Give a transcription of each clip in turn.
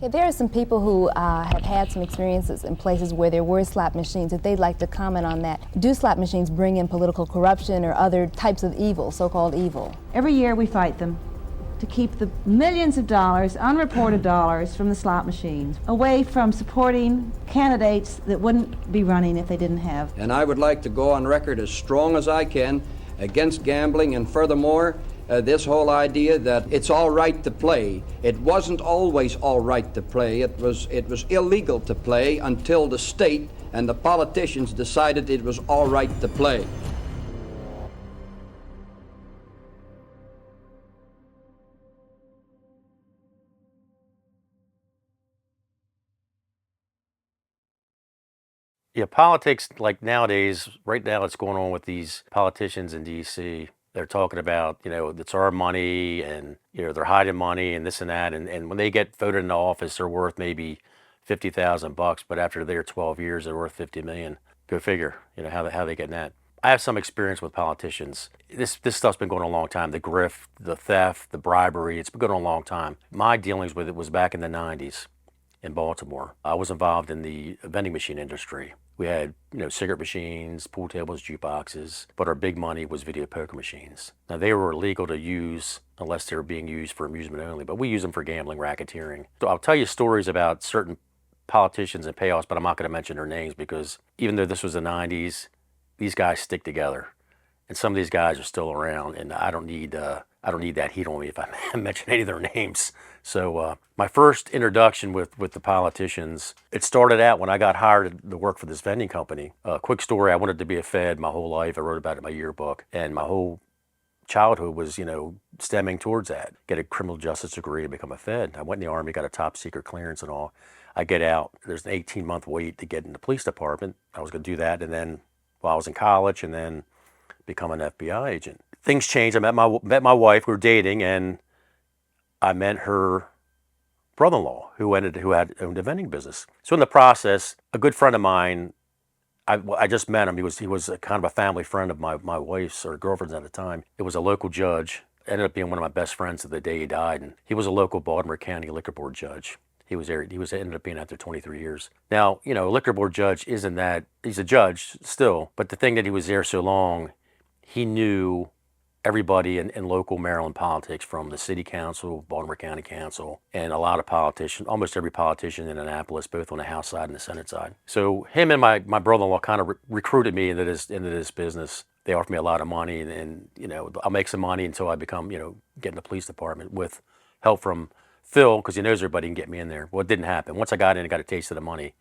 Okay, there are some people who have had some experiences in places where there were slot machines. If they'd like to comment on that, do slot machines bring in political corruption or other types of evil, so-called evil? Every year we fight them to keep the millions of dollars, unreported dollars, from the slot machines away from supporting candidates that wouldn't be running if they didn't have. And I would like to go on record as strong as I can against gambling, and furthermore, this whole idea that it's all right to play. It wasn't always all right to play. It was illegal to play until the state and the politicians decided it was all right to play. Yeah, politics, like nowadays, right now it's going on with these politicians in DC. They're talking about, it's our money and, they're hiding money and this and that. And when they get voted into office, they're worth maybe $50,000, but after their 12 years, they're worth 50 million. Go figure, how they getting that. I have some experience with politicians. This stuff's been going on a long time. The grift, the theft, the bribery, it's been going on a long time. My dealings with it was back in the 90s in Baltimore. I was involved in the vending machine industry. We had, cigarette machines, pool tables, jukeboxes, but our big money was video poker machines. Now, they were illegal to use unless they were being used for amusement only, but we use them for gambling, racketeering. So I'll tell you stories about certain politicians and payoffs, but I'm not going to mention their names because even though this was the 90s, these guys stick together. And some of these guys are still around, and I don't need that heat on me if I mention any of their names. So my first introduction with the politicians, it started out when I got hired to work for this vending company. Quick story, I wanted to be a Fed my whole life. I wrote about it in my yearbook, and my whole childhood was, stemming towards that. Get a criminal justice degree to become a Fed. I went in the Army, got a top secret clearance and all. I get out, there's an 18-month wait to get in the police department. I was going to do that, and then while I was in college, and then become an FBI agent. Things changed. I met my wife. We were dating, and I met her brother-in-law who had owned a vending business. So in the process, a good friend of mine, I just met him. He was a kind of a family friend of my wife's or girlfriend's at the time. It was a local judge. Ended up being one of my best friends to the day he died, and he was a local Baltimore County Liquor Board judge. He ended up being out there 23 years. Now, a liquor board judge isn't that, he's a judge still, but the thing that he was there so long, he knew everybody in local Maryland politics, from the city council, Baltimore County Council, and a lot of politicians, almost every politician in Annapolis, both on the House side and the Senate side. So him and my brother-in-law kind of recruited me into this business. They offered me a lot of money, and I'll make some money until I become, get in the police department with help from Phil, because he knows everybody can get me in there. Well, it didn't happen. Once I got in and got a taste of the money,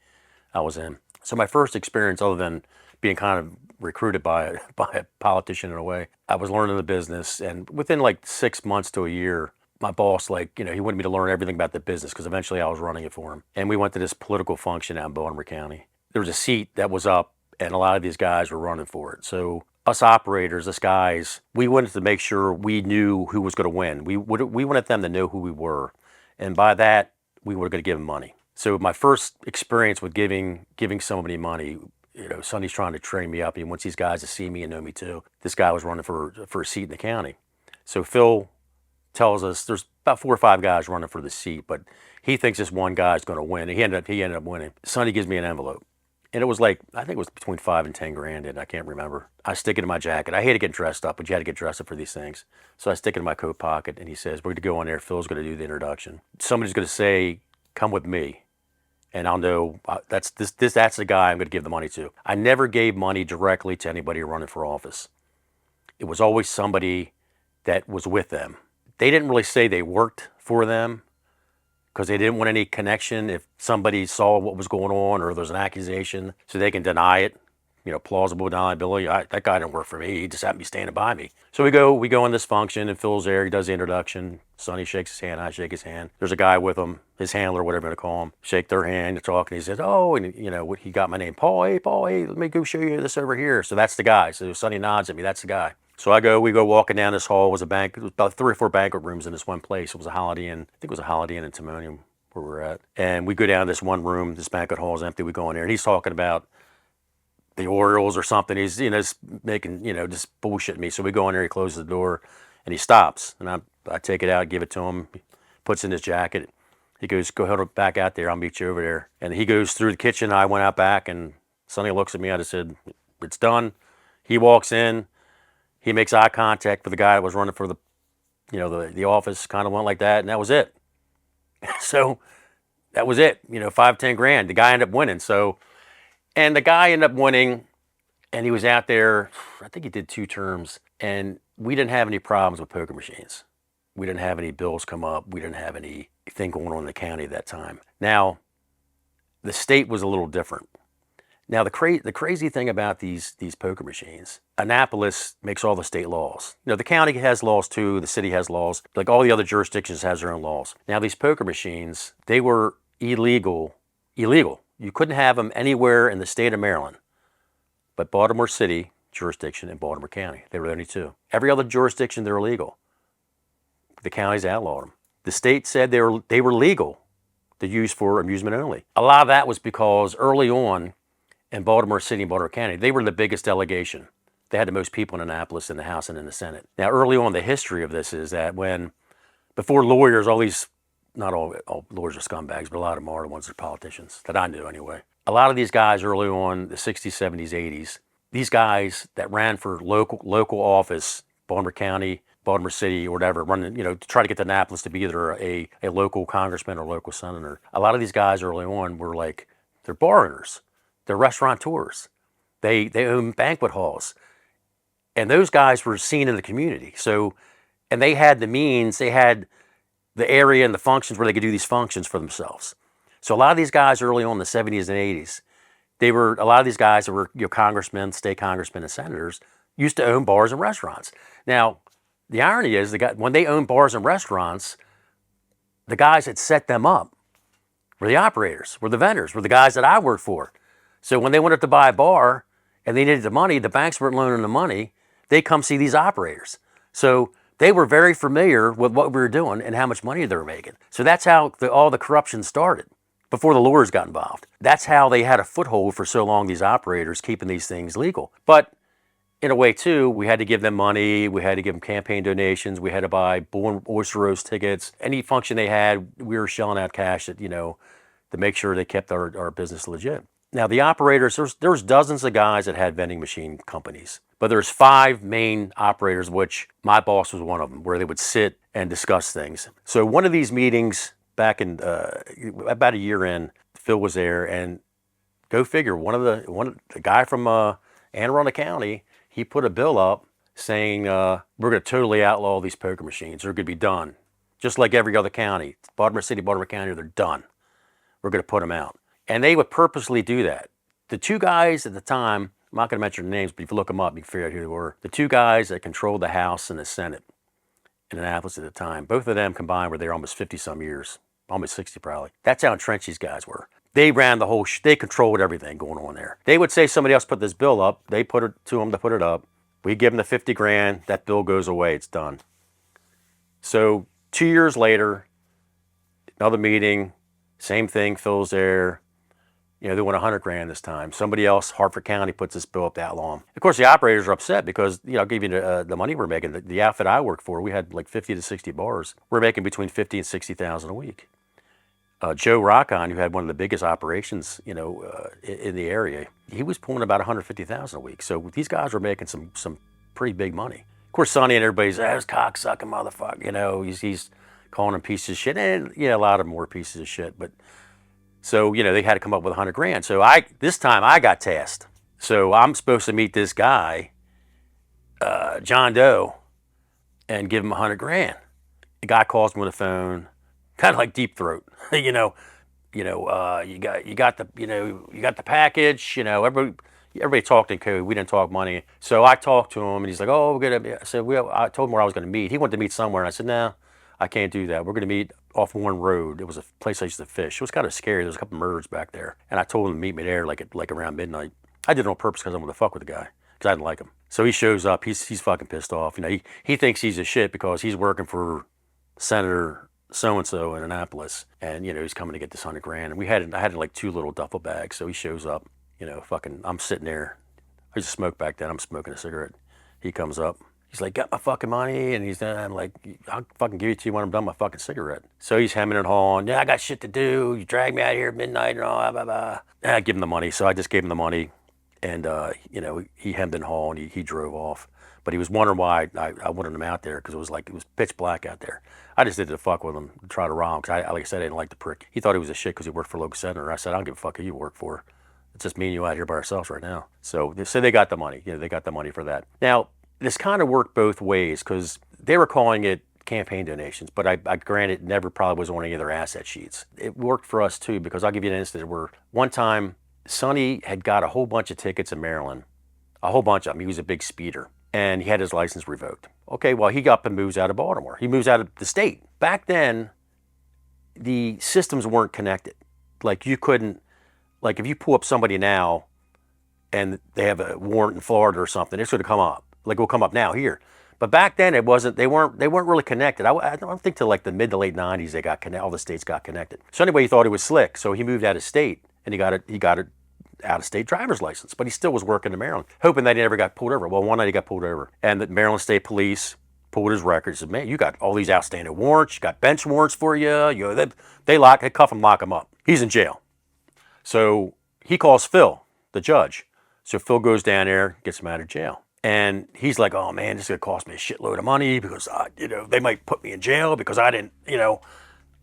I was in. So my first experience, other than being kind of recruited by a politician in a way, I was learning the business. And within like 6 months to a year, my boss, he wanted me to learn everything about the business because eventually I was running it for him. And we went to this political function out in Baltimore County. There was a seat that was up, and a lot of these guys were running for it. So us operators, us guys, we wanted to make sure we knew who was going to win. We wanted them to know who we were. And by that, we were going to give them money. So my first experience with giving somebody money, Sonny's trying to train me up. He wants these guys to see me and know me too. This guy was running for a seat in the county. So Phil tells us there's about 4 or 5 guys running for the seat, but he thinks this one guy is going to win. And he ended up winning. Sonny gives me an envelope. And it was I think it was between $5 and $10 grand, and I can't remember. I stick it in my jacket. I hate to get dressed up, but you had to get dressed up for these things. So I stick it in my coat pocket, and he says, we're going to go in there. Phil's going to do the introduction. Somebody's going to say, come with me. And I'll know that's the guy I'm going to give the money to. I never gave money directly to anybody running for office. It was always somebody that was with them. They didn't really say they worked for them because they didn't want any connection if somebody saw what was going on or there's an accusation, so they can deny it. Plausible deniability. That guy didn't work for me. He just happened to be standing by me. So we go in this function, and Phil's there. He does the introduction. Sonny shakes his hand. I shake his hand. There's a guy with him, his handler, whatever you want to call him. Shake their hand. They're talking. He says, "Oh," and he got my name, Paul. Hey, Paul. Hey, let me go show you this over here. So that's the guy. So Sonny nods at me. That's the guy. So we go walking down this hall. It was a bank. It was about 3 or 4 banquet rooms in this one place. It was a Holiday Inn. I think it was a Holiday Inn in Timonium where we're at. And we go down this one room. This banquet hall is empty. We go in there, and he's talking about the Orioles or something. He's just making just bullshitting me. So we go in there. He closes the door, and he stops. And I take it out, give it to him. He puts it in his jacket, He goes, go ahead back out there. I'll meet you over there. And he goes through the kitchen. I went out back, and Sonny looks at me. I just said, it's done. He walks in. He makes eye contact with the guy that was running for the office, kind of went like that, and that was it. So that was it. 5, 10 grand. The guy ended up winning. And the guy ended up winning, and he was out there, I think he did 2 terms, and we didn't have any problems with poker machines. We didn't have any bills come up. We didn't have anything going on in the county at that time. Now, the state was a little different. Now, the crazy thing about these poker machines, Annapolis makes all the state laws. The county has laws too. The city has laws. Like all the other jurisdictions has their own laws. Now, these poker machines, they were illegal. You couldn't have them anywhere in the state of Maryland, but Baltimore City jurisdiction and Baltimore County. They were the only 2. Every other jurisdiction, they're illegal. The counties outlawed them. The state said they were legal to use for amusement only. A lot of that was because early on in Baltimore City and Baltimore County, they were the biggest delegation. They had the most people in Annapolis in the House and in the Senate. Now, early on, the history of this is that before lawyers, not all lawyers are scumbags, but a lot of them are the ones that are politicians, that I knew anyway. A lot of these guys early on, the 60s, 70s, 80s, these guys that ran for local office, Baltimore County, Baltimore City, or whatever, running, to try to get to Annapolis to be either a local congressman or local senator. A lot of these guys early on were like, they're bar owners, they're restaurateurs, they own banquet halls, and those guys were seen in the community. So, and they had the means, they had the area and the functions where they could do these functions for themselves. So a lot of these guys early on in the 70s and 80s, a lot of these guys that were congressmen, state congressmen, and senators used to own bars and restaurants. Now, the irony is, when they owned bars and restaurants, the guys that set them up were the operators, were the vendors, were the guys that I worked for. So when they wanted to buy a bar and they needed the money, the banks weren't loaning the money, they come see these operators. So they were very familiar with what we were doing and how much money they were making. So that's how all the corruption started, before the lawyers got involved. That's how they had a foothold for so long, these operators, keeping these things legal. But in a way, too, we had to give them money. We had to give them campaign donations. We had to buy Bull Oyster Roast tickets. Any function they had, we were shelling out cash to make sure they kept our business legit. Now, the operators, there's dozens of guys that had vending machine companies, but there's 5 main operators, which my boss was one of them, where they would sit and discuss things. So one of these meetings back in about a year in, Phil was there, and go figure, the guy from Anne Arundel County, he put a bill up saying we're going to totally outlaw these poker machines. They're going to be done, just like every other county. Baltimore City, Baltimore County, they're done. We're going to put them out. And they would purposely do that. The 2 guys at the time, I'm not going to mention their names, but if you look them up, you can figure out who they were. The 2 guys that controlled the House and the Senate in Annapolis at the time, both of them combined were there almost 50-some years, almost 60 probably. That's how entrenched these guys were. They ran the whole, they controlled everything going on there. They would say somebody else put this bill up, they put it to them to put it up. We give them the 50 grand, that bill goes away, it's done. So 2 years later, another meeting, same thing, Phil's there. They want 100 grand this time. Somebody else, Hartford County, puts this bill up that long. Of course, the operators are upset because, I'll give you the money we're making. The outfit I worked for, we had like 50 to 60 bars. We're making between 50 and 60,000 a week. Joe Rockon, who had one of the biggest operations, in the area, he was pulling about 150,000 a week. So these guys were making some pretty big money. Of course, Sonny and everybody's, this cocksucking motherfucker, he's calling them pieces of shit. And a lot of them were pieces of shit, but. So, they had to come up with 100 grand. So this time I got tasked. So I'm supposed to meet this guy, John Doe, and give him 100 grand. The guy calls me on the phone, kind of like Deep Throat. You got the package. Everybody talked in code. We didn't talk money. So I talked to him, and he's like, "Oh, we're gonna." I said, I told him where I was going to meet. He wanted to meet somewhere, and I said, "No, I can't do that. We're going to meet off Warren Road." It was a place I used to fish. It was kind of scary. There was a couple of murders back there. And I told him to meet me there like around midnight. I did it on purpose because I wanted to fuck with the guy because I didn't like him. So he shows up. He's fucking pissed off. He thinks he's a shit because he's working for Senator so-and-so in Annapolis. And, he's coming to get this 100 grand. And I had like 2 little duffel bags. So he shows up, I'm sitting there. I used to smoke back then. I'm smoking a cigarette. He comes up. He's like, got my fucking money, and I'm like, I'll fucking give it to you when I'm done with my fucking cigarette. So he's hemming and hawing. Yeah, I got shit to do. You drag me out here at midnight and all, blah, blah, blah. And I give him the money. So I just gave him the money, and he hemmed and hawed, and he drove off. But he was wondering why I wanted him out there, because it was pitch black out there. I just did it to fuck with him, try to rob him, because like I said, I didn't like the prick. He thought he was a shit because he worked for a local senator. I said, I don't give a fuck who you work for. It's just me and you out here by ourselves right now. So they got the money. They got the money for that. Now, this kind of worked both ways, because they were calling it campaign donations, but I granted never probably was on any of their asset sheets. It worked for us too, because I'll give you an instance where one time Sonny had got a whole bunch of tickets in Maryland, a whole bunch of them. He was a big speeder, and he had his license revoked. Okay, well, he got up and moves out of Baltimore. He moves out of the state. Back then, the systems weren't connected. Like you couldn't, like if you pull up somebody now and they have a warrant in Florida or something, it's going to come up. Like it will come up now here. But back then it wasn't. They weren't really connected. I don't think till like the mid to late '90s they got connected. All the states got connected. So anyway, he thought he was slick. So he moved out of state and he got a out of state driver's license. But he still was working in Maryland, hoping that he never got pulled over. Well, one night he got pulled over, and the Maryland State Police pulled his records. Said, "Man, you got all these outstanding warrants. You got bench warrants for you. They cuff him, lock him up. He's in jail." So he calls Phil, the judge. So Phil goes down there, gets him out of jail. And he's like, "Oh man, this is gonna cost me a shitload of money because they might put me in jail because I didn't,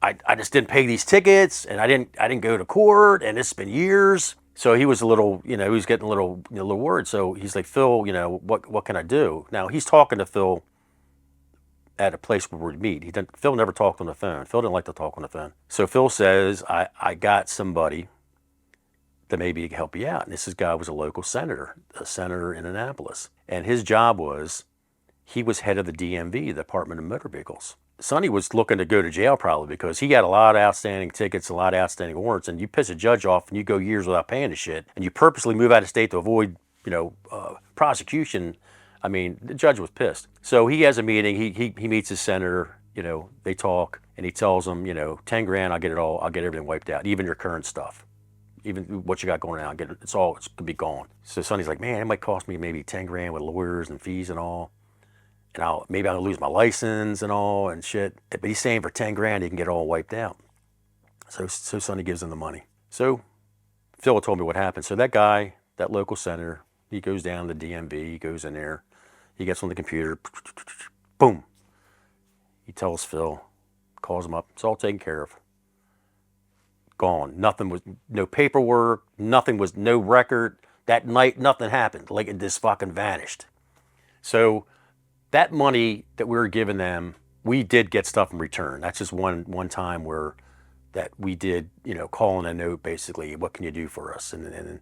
I just didn't pay these tickets and I didn't go to court and it's been years." So he was a little, he was getting a little worried. So he's like, "Phil, what can I do?" Now he's talking to Phil at a place where we'd meet. Phil never talked on the phone. Phil didn't like to talk on the phone. So Phil says, I got somebody that maybe help you out. And this guy was a local senator, a senator in Annapolis. And his job was, he was head of the DMV, the Department of Motor Vehicles. Sonny was looking to go to jail probably because he got a lot of outstanding tickets, a lot of outstanding warrants, and you piss a judge off and you go years without paying the shit, and you purposely move out of state to avoid, prosecution. I mean, the judge was pissed. So he has a meeting, he meets his senator, they talk, and he tells him, 10 grand, I'll get everything wiped out, even your current stuff. Even what you got going on, it's going to be gone. So Sonny's like, "Man, it might cost me maybe 10 grand with lawyers and fees and all. And maybe I'll lose my license and all and shit." But he's saying for 10 grand, he can get it all wiped out. So Sonny gives him the money. So Phil told me what happened. So that guy, that local senator, he goes down to the DMV, he goes in there, he gets on the computer, boom. He tells Phil, calls him up, it's all taken care of. Gone. Nothing was, no paperwork, no record. That night, nothing happened. Like it just fucking vanished. So that money that we were giving them, we did get stuff in return. That's just one time where that we did, call in a note basically, what can you do for us? And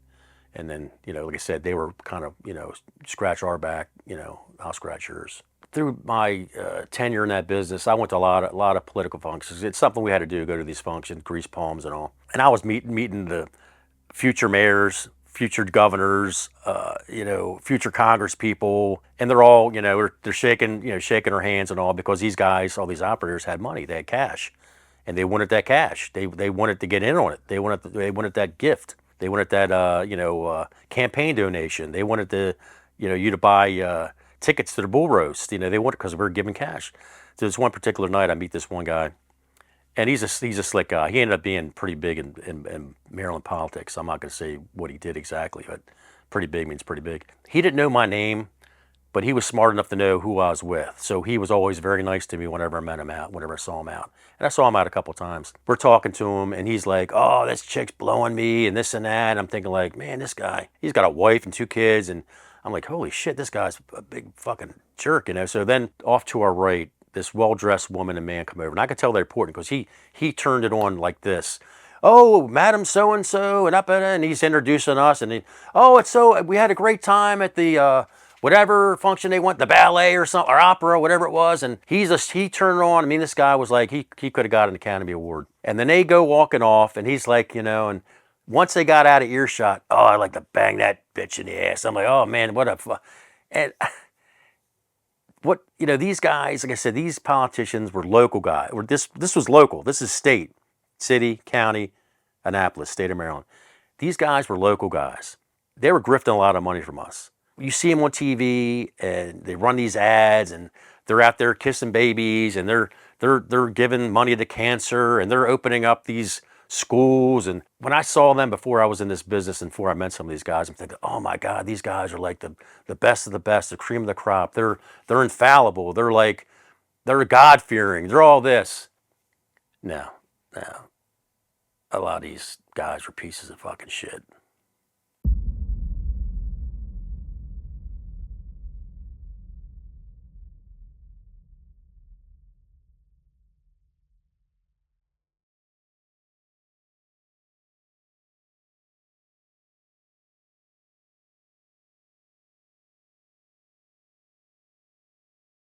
then, like I said, they were kind of, scratch our back, I'll scratch yours. Through my tenure in that business, I went to a lot of political functions. It's something we had to do, go to these functions, grease palms and all. And I was meeting the future mayors, future governors, future Congress people, and they're all, they're shaking their hands and all because these guys, all these operators had money, they had cash, and they wanted that cash. They wanted to get in on it. They wanted that gift. They wanted that campaign donation. They wanted you to buy tickets to the bull roast. They wanted, because we were giving cash. So this one particular night, I meet this one guy, and he's a slick guy. He ended up being pretty big in Maryland politics. I'm not going to say what he did exactly, but pretty big means pretty big. He didn't know my name, but he was smart enough to know who I was with. So he was always very nice to me whenever I met him out, whenever I saw him out. And I saw him out a couple of times. We're talking to him, and he's like, "Oh, this chick's blowing me, and this and that." And I'm thinking like, man, this guy, he's got a wife and 2 kids, and I'm like, holy shit, this guy's a big fucking jerk, So then off to our right, this well-dressed woman and man come over, and I could tell they're important because he turned it on like this. "Oh, Madam so-and-so, and he's introducing us, and we had a great time at the whatever function they went, the ballet or something, or opera, whatever it was." And he turned it on. I mean, this guy was like, he could have got an Academy Award. And then they go walking off, and he's like, and once they got out of earshot, "Oh, I'd like to bang that bitch in the ass." I'm like, oh man, what a and these guys, like I said, these politicians were local guys. This was local. This is state, city, county, Annapolis, state of Maryland. These guys were local guys. They were grifting a lot of money from us. you see them on TV and they run these ads and they're out there kissing babies and they're giving money to cancer and they're opening up these schools. And when I saw them before I was in this business and before I met some of these guys, I'm thinking, oh my God, these guys are like the best of the best, the cream of the crop. They're infallible. They're God fearing. They're all this. No, no. A lot of these guys are pieces of fucking shit.